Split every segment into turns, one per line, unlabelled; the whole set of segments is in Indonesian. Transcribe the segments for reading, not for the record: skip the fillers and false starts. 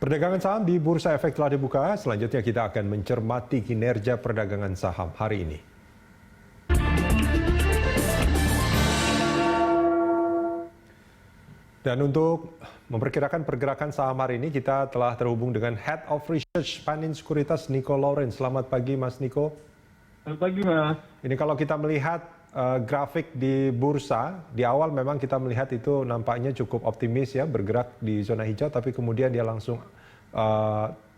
Perdagangan saham di Bursa Efek telah dibuka. Selanjutnya kita akan mencermati kinerja perdagangan saham hari ini. Dan untuk memperkirakan pergerakan saham hari ini, kita telah terhubung dengan Head of Research Panin Sekuritas, Nico Lawrence. Selamat pagi, Mas Nico.
Selamat pagi, Mas.
Ini kalau kita melihat grafik di bursa, di awal memang kita melihat itu nampaknya cukup optimis ya, bergerak di zona hijau, tapi kemudian dia langsung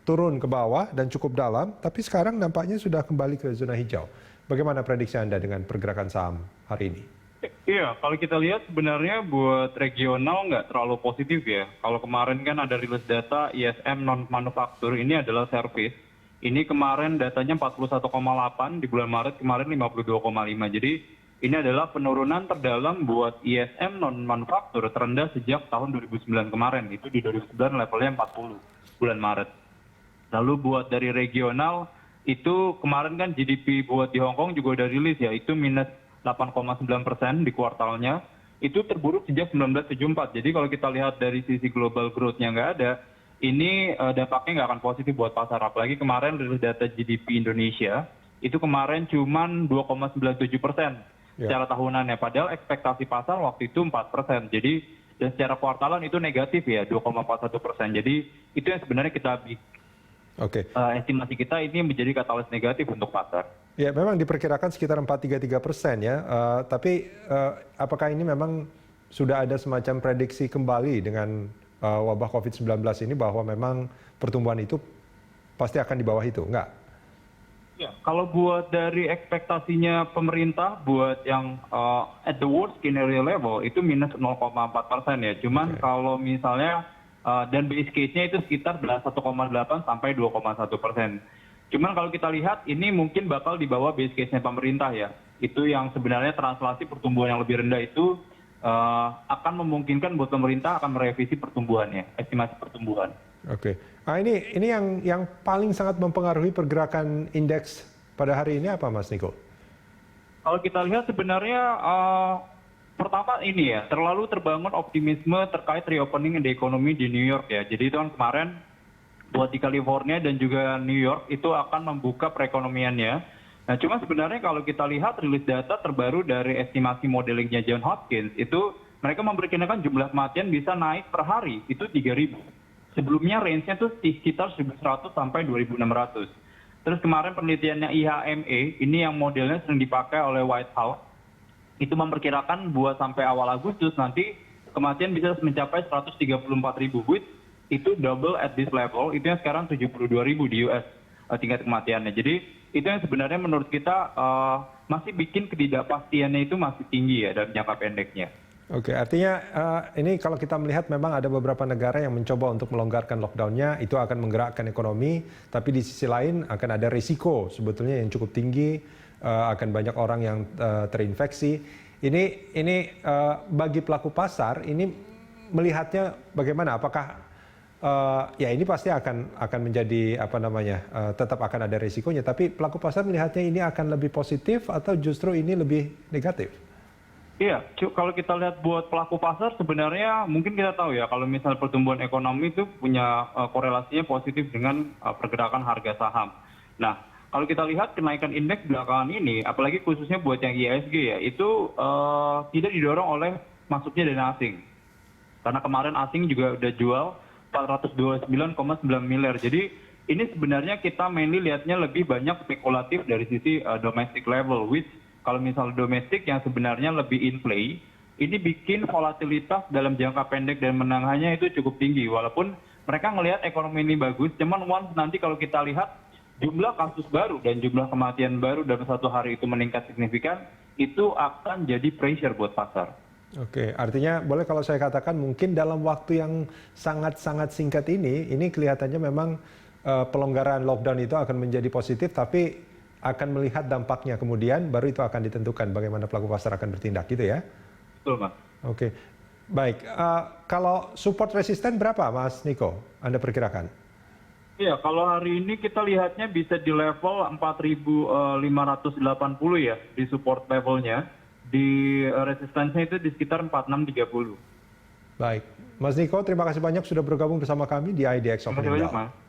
turun ke bawah dan cukup dalam, tapi sekarang nampaknya sudah kembali ke zona hijau. Bagaimana prediksi Anda dengan pergerakan saham hari ini?
Iya, kalau kita lihat sebenarnya buat regional nggak terlalu positif ya. Kalau kemarin kan ada rilis data ISM non-manufaktur, ini adalah service. Ini kemarin datanya 41,8, di bulan Maret kemarin 52,5. Jadi ini adalah penurunan terdalam buat ISM non-manufaktur terendah sejak tahun 2009 kemarin. Itu di 2009 levelnya 40 bulan Maret. Lalu buat dari regional, itu kemarin kan GDP buat di Hong Kong juga udah rilis ya, itu minus 8,9% di kuartalnya, itu terburuk sejak 1974. Jadi kalau kita lihat dari sisi global growth-nya nggak ada, ini dampaknya nggak akan positif buat pasar. Apalagi kemarin rilis data GDP Indonesia, itu kemarin cuma 2,97% secara tahunannya. Padahal ekspektasi pasar waktu itu 4%. Jadi dan secara kuartalan itu negatif ya, 2,41%. Jadi itu yang sebenarnya kita estimasi kita ini menjadi katalis negatif untuk pasar.
Ya, memang diperkirakan sekitar 4,33% ya. Tapi apakah ini memang sudah ada semacam prediksi kembali dengan wabah COVID-19 ini bahwa memang pertumbuhan itu pasti akan di bawah itu? Enggak?
Ya, kalau buat dari ekspektasinya pemerintah buat yang at the worst scenario level itu minus 0,4% ya. Cuman kalau misalnya dan base case-nya itu sekitar 1,8 sampai 2,1%. Cuman kalau kita lihat ini mungkin bakal di bawah base case-nya pemerintah ya. Itu yang sebenarnya translasi pertumbuhan yang lebih rendah itu akan memungkinkan buat pemerintah akan merevisi pertumbuhannya, estimasi pertumbuhan.
Oke. Nah, ini yang paling sangat mempengaruhi pergerakan indeks pada hari ini apa, Mas Niko?
Kalau kita lihat sebenarnya pertama ini ya, terlalu terbangun optimisme terkait reopening the economy di New York ya. Jadi itu kan kemarin buat di California dan juga New York itu akan membuka perekonomiannya. Nah, cuma sebenarnya kalau kita lihat rilis data terbaru dari estimasi modelingnya John Hopkins, itu mereka memperkirakan jumlah kematian bisa naik per hari, itu 3.000. Sebelumnya range-nya itu sekitar 1.100 sampai 2.600. Terus kemarin penelitiannya IHME, ini yang modelnya sering dipakai oleh White House, itu memperkirakan buat sampai awal Agustus nanti kematian bisa mencapai 134.000, itu double at this level, itu yang sekarang 72.000 di US tingkat kematiannya. Jadi itu yang sebenarnya menurut kita masih bikin ketidakpastiannya itu masih tinggi ya dalam jangka pendeknya.
Oke, artinya ini kalau kita melihat memang ada beberapa negara yang mencoba untuk melonggarkan lockdown-nya, itu akan menggerakkan ekonomi, tapi di sisi lain akan ada risiko sebetulnya yang cukup tinggi, akan banyak orang yang terinfeksi. Ini bagi pelaku pasar, ini melihatnya bagaimana? Apakah ya ini pasti akan menjadi tetap akan ada risikonya, tapi pelaku pasar melihatnya ini akan lebih positif atau justru ini lebih negatif?
Iya, kalau kita lihat buat pelaku pasar sebenarnya mungkin kita tahu ya kalau misalnya pertumbuhan ekonomi itu punya korelasinya positif dengan pergerakan harga saham. Nah, kalau kita lihat kenaikan indeks belakangan ini, apalagi khususnya buat yang IHSG ya, itu tidak didorong oleh masuknya dana asing. Karena kemarin asing juga udah jual 429,9 miliar. Jadi ini sebenarnya kita mainly lihatnya lebih banyak spekulatif dari sisi domestic level, which kalau misal domestik yang sebenarnya lebih in play, ini bikin volatilitas dalam jangka pendek dan menengahnya itu cukup tinggi. Walaupun mereka ngelihat ekonomi ini bagus, cuman once nanti kalau kita lihat jumlah kasus baru dan jumlah kematian baru dalam satu hari itu meningkat signifikan, itu akan jadi pressure buat pasar.
Oke, artinya boleh kalau saya katakan mungkin dalam waktu yang sangat-sangat singkat ini kelihatannya memang pelonggaran lockdown itu akan menjadi positif, tapi akan melihat dampaknya kemudian baru itu akan ditentukan bagaimana pelaku pasar akan bertindak gitu ya?
Betul, Mas.
Oke, baik. Kalau support resisten berapa, Mas Niko? Anda perkirakan?
Iya, kalau hari ini kita lihatnya bisa di level 4.580 ya di support levelnya. Di resistensinya itu di sekitar 4630.
Baik, Mas Niko, terima kasih banyak sudah bergabung bersama kami di IDX
Terima kasih
Opening
banyak,
Bell.
Mas.